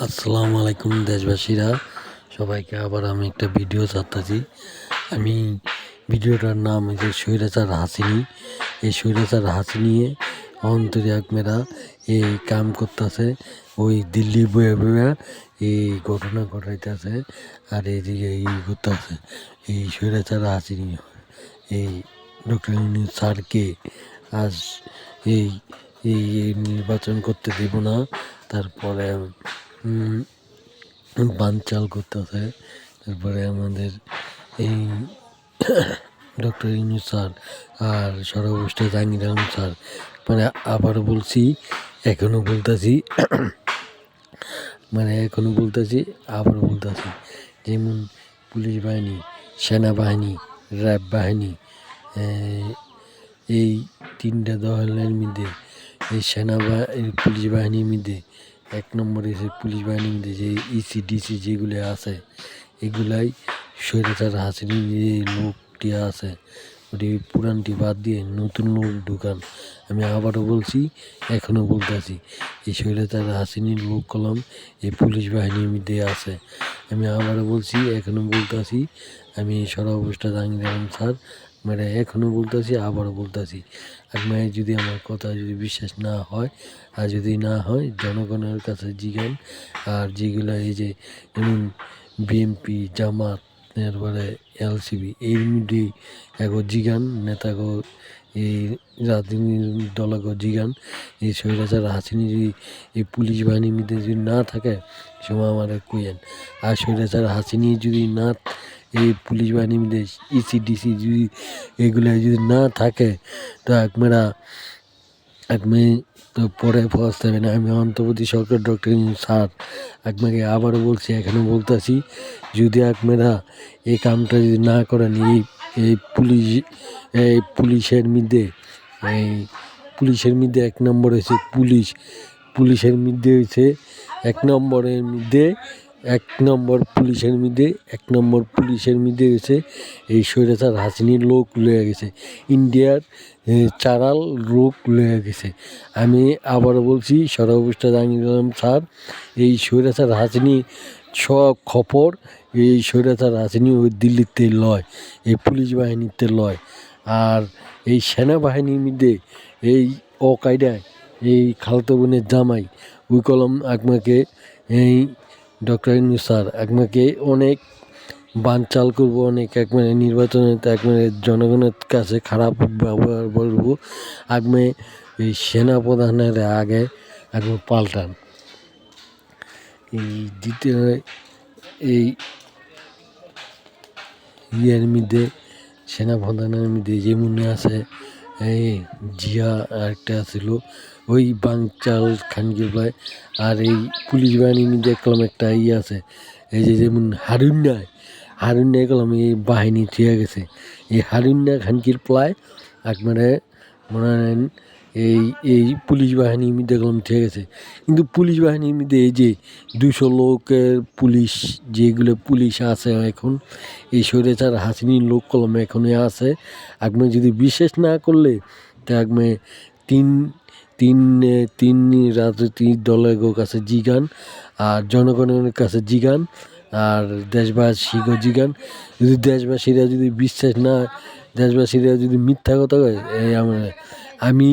আসসালামু আলাইকুম দেশবাসীরা, সবাইকে আবার আমি একটা ভিডিও ছাড়তেছি। আমি ভিডিওটার নাম হচ্ছে স্বৈরাচার হাসিনী। এই স্বৈরাচার হাসিনিয়ে অন্তরে একমেরা এই কাম করতেছে, ওই দিল্লি বয়ে বয়ে এই ঘটনা ঘটাইতেছে। আর এইদিকে এই করতেছে এই স্বৈরাচার হাসিনি। এই ডক্টর ইউনূস স্যারকে আজ এই এই এই নির্বাচন করতে দেব না, তারপরে বানচাল করতেছে। তারপরে আমাদের এই ডক্টর ইউনূস স্যার আর সর্বশ্রেষ্ঠ জাহাঙ্গীর আলম স্যার, মানে আবারও বলছি, এখনও বলতেছি, আবারও বলতেছি, যেমন পুলিশ বাহিনী, সেনাবাহিনী, র্যাব বাহিনী, এই তিনটা দলের মধ্যে এই পুলিশ বাহিনীর মধ্যে এক নম্বরে পুলিশ বাহিনীর মধ্যে যে ইসিডিসি যেগুলো আছে, এগুলাই স্বৈরাচার হাসিনির যে লোকটি আছে ওটি পুরানটি বাদ দিয়ে নতুন লোক ঢুকান। আমি আবারও বলছি, এখনও বলতেছি, এই স্বৈরাচার হাসিনির লোক কলম এই পুলিশ বাহিনীর মধ্যে আছে। আমি আবারও বলছি, এখনও বলতেছি, আমি সর্বশ্রেষ্ঠ জাহাঙ্গীর আলম স্যার, মানে এখনও বলতেছি, আবারও বলতেছি। আপনার যদি আমার কথা যদি বিশ্বাস না হয়, আর যদি না হয় জনগণের কাছে জিজ্ঞান। আর যেগুলো এই যে যেমন বিএনপি, জামাত, এরপরে এলসিবি, এর মধ্যে এগো জিগান নেতাগো, এই রাজনীতি দলগো জিগান, এই স্বৈরাচার হাসিনি যদি এই পুলিশ বাহিনীর মধ্যে যদি না থাকে সময় আমার কইয়েন। আর স্বৈরাচার হাসিনি যদি না এই পুলিশ বাহিনীর মধ্যে ইসিডিসি যদি এগুলো যদি না থাকে, তো একমেরা তো পরে পৌঁছাবে না। আমি অন্তর্বর্তী সরকার ডক্টর ইউনূস স্যার আপনাকে আবারও বলছি, এখনও বলতেছি, যদি আপনারা এই কামটা যদি না করেন, এই পুলিশের মধ্যে এক নম্বর হয়েছে পুলিশের মধ্যে হয়েছে এক নম্বর পুলিশের মধ্যে হয়েছে এই স্বৈরাচার হাসিনির লোক লয়ে গেছে, ইন্ডিয়ার চারাল লোক লয়ে গেছে। আমি আবারও বলছি, সর্বশ্রেষ্ঠ জাহাঙ্গীর আলম স্যার, এই স্বৈরাচার হাসিনি সব খবর এই স্বৈরাচার হাসিনি ওই দিল্লিতে লয়, এই পুলিশ বাহিনীতে লয়। আর এই সেনাবাহিনীর মধ্যে এই অকায়দায় এই খালতো বোনের জামাই ওই কলম আপনাকে এই ডক্টর ইউনূস স্যার আপনাকে অনেক বানচাল করবো, অনেক একবারে নির্বাচনে একবারে জনগণের কাছে খারাপ ব্যবহার বলবো। আপনি এই সেনাপ্রধানের আগে একবার পাল্টান। এই দ্বিতীয় এই ইয়ের মধ্যে সেনাপ্রধানের মধ্যে যেমন আছে এই জিয়া আরেকটা ছিল ওই বাংচাল খানকিরপ্লায়। আর এই পুলিশ বাহিনীর মধ্যে একদম একটা ইয়ে আছে, এই যে যেমন হারুন্যায় কলম এই বাহিনী ঠিক গেছে, এই হারুন্যা খানকিরপ্লায় একবারে মনে হয় এই পুলিশ বাহিনীর মধ্যে কলম ঠিক আছে। কিন্তু পুলিশ বাহিনীর মধ্যে এই যে 200 লোকের পুলিশ, যেগুলো পুলিশ আছে এখন এই স্বৈরাচার হাসিনির লোক কলমে এখনই আছে। আপনি যদি বিশ্বাস না করলে তা আপনি তিন তিন তিন রাজনৈতিক দলের কাছে জিগান, আর জনগণের কাছে জিগান, আর দেশবাসীকে জিগান। যদি দেশবাসীরা যদি বিশ্বাস না, দেশবাসীরা যদি মিথ্যা কথা কয়, আমি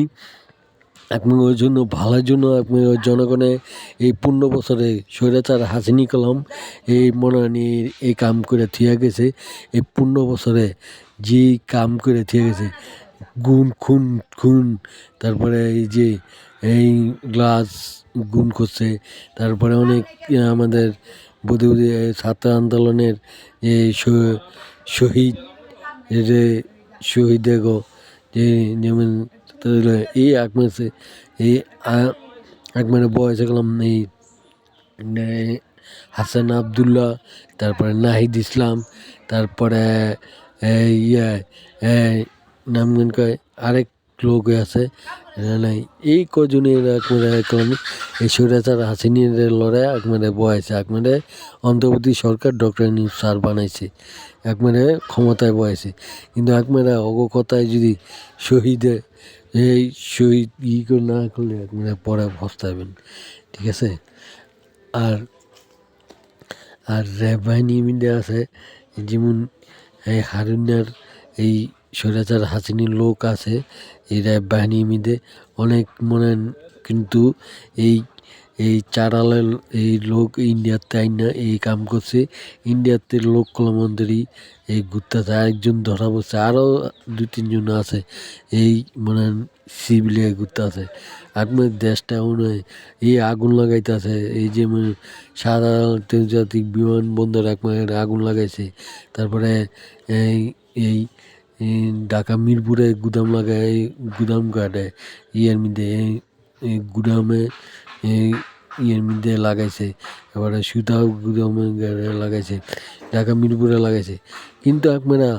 আপনার জন্য ভালোর জন্য আপনার জনগণে এই 15 বছরে স্বৈরাচার হাসিনি কলম এই মনোনয়নের এই কাম করে থিয়া গেছে। এই 15 বছরে যে কাম করে থিয়া গেছে, খুন, তারপরে এই যে এই গ্লাস গুণ করছে, তারপরে অনেক আমাদের বুধে ছাত্র আন্দোলনের এই শহীদ গো, যে যেমন এই আকমেছে এই আকমের বয়সে গেলাম এই হাসান আবদুল্লাহ, তারপরে নাহিদ ইসলাম, তারপরে নামগুন কয় আরেক লোক আছে নাই, এই কজনের একমারে এই স্বৈরাচার হাসিনির লড়াই একমারে বয়েছে, একমারে অন্তর্বর্তী সরকার ডক্টর ইউনূস স্যার বানাইছে, একমারে ক্ষমতায় বয়েছে। কিন্তু একমারে অগকথায় যদি শহীদ না করলে একমারে পরে পস্তাবেন, ঠিক আছে। আর আর র্যাব বাহিনী মিলে আছে, যেমন এই হারুনার এই স্বৈরাচার হাসিনীর লোক আছে এই র্যাব বাহিনীর মধ্যে অনেক মনে, কিন্তু এই এই চারালের এই লোক ইন্ডিয়াতে আইনা এই কাম করছে। ইন্ডিয়াতে লোক কলমন্দারি এই ঘুরতেছে, আরেকজন ধরা পড়ছে, আরও 2-3 জন আছে এই মনে সিভিলিয়া ঘুরতে আছে। আপনার দেশটা মনে হয় এই আগুন লাগাইতেছে, এই যে সারা আন্তর্জাতিক বিমানবন্দর একমাত্র আগুন লাগাইছে। তারপরে এই এই এই ঢাকা মিরপুরে গুদাম লাগায়, গুদাম কাটে ইয়ের মধ্যে, এই গুদামে এই ইয়ের মধ্যে লাগাইছে, এবারে সুতাও গুদামে লাগাইছে, ঢাকা মিরপুরে লাগাইছে। কিন্তু আপনারা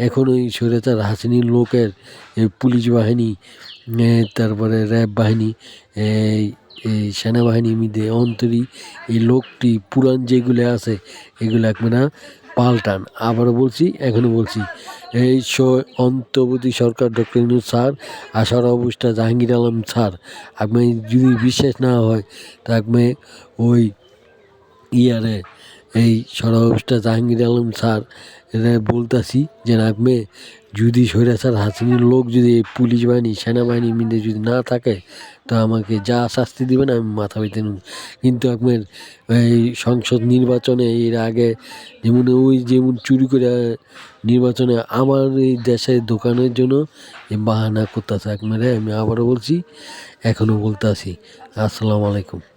এখন ওই স্বৈরাচার হাসিনীর লোকের এই পুলিশ বাহিনী, তারপরে র্যাব বাহিনী, এই এই সেনাবাহিনীর মধ্যে অন্তরী এই লোকটি পুরান যেগুলো আছে এগুলো আপনারা পাল্টান। আবারও বলছি, এখনও বলছি, এই অন্তর্বর্তী সরকার ডক্টর ইউনূস স্যার আর উপদেষ্টা জাহাঙ্গীর আলম স্যার, আপনি যদি বিশ্বাস না হয় তা আপনি ওই ইয়ারে এই উপদেষ্টা জাহাঙ্গীর আলম স্যার এরা বলতাছি যে আপনি যদি স্বৈরাচার হাসিনীর লোক যদি পুলিশ বাহিনী সেনাবাহিনীর মধ্যে যদি না থাকে তো আমাকে যা শাস্তি দিবেন আমি মাথা পেতে নেব। কিন্তু আপনার এই সংসদ নির্বাচনে এর আগে যেমন চুরি করে নির্বাচনে আমার এই দেশের দোকানের জন্য এই বাহানা করতেছে আপনারা। আমি আবারও বলছি, এখনও বলতে আছি। আসসালামু আলাইকুম।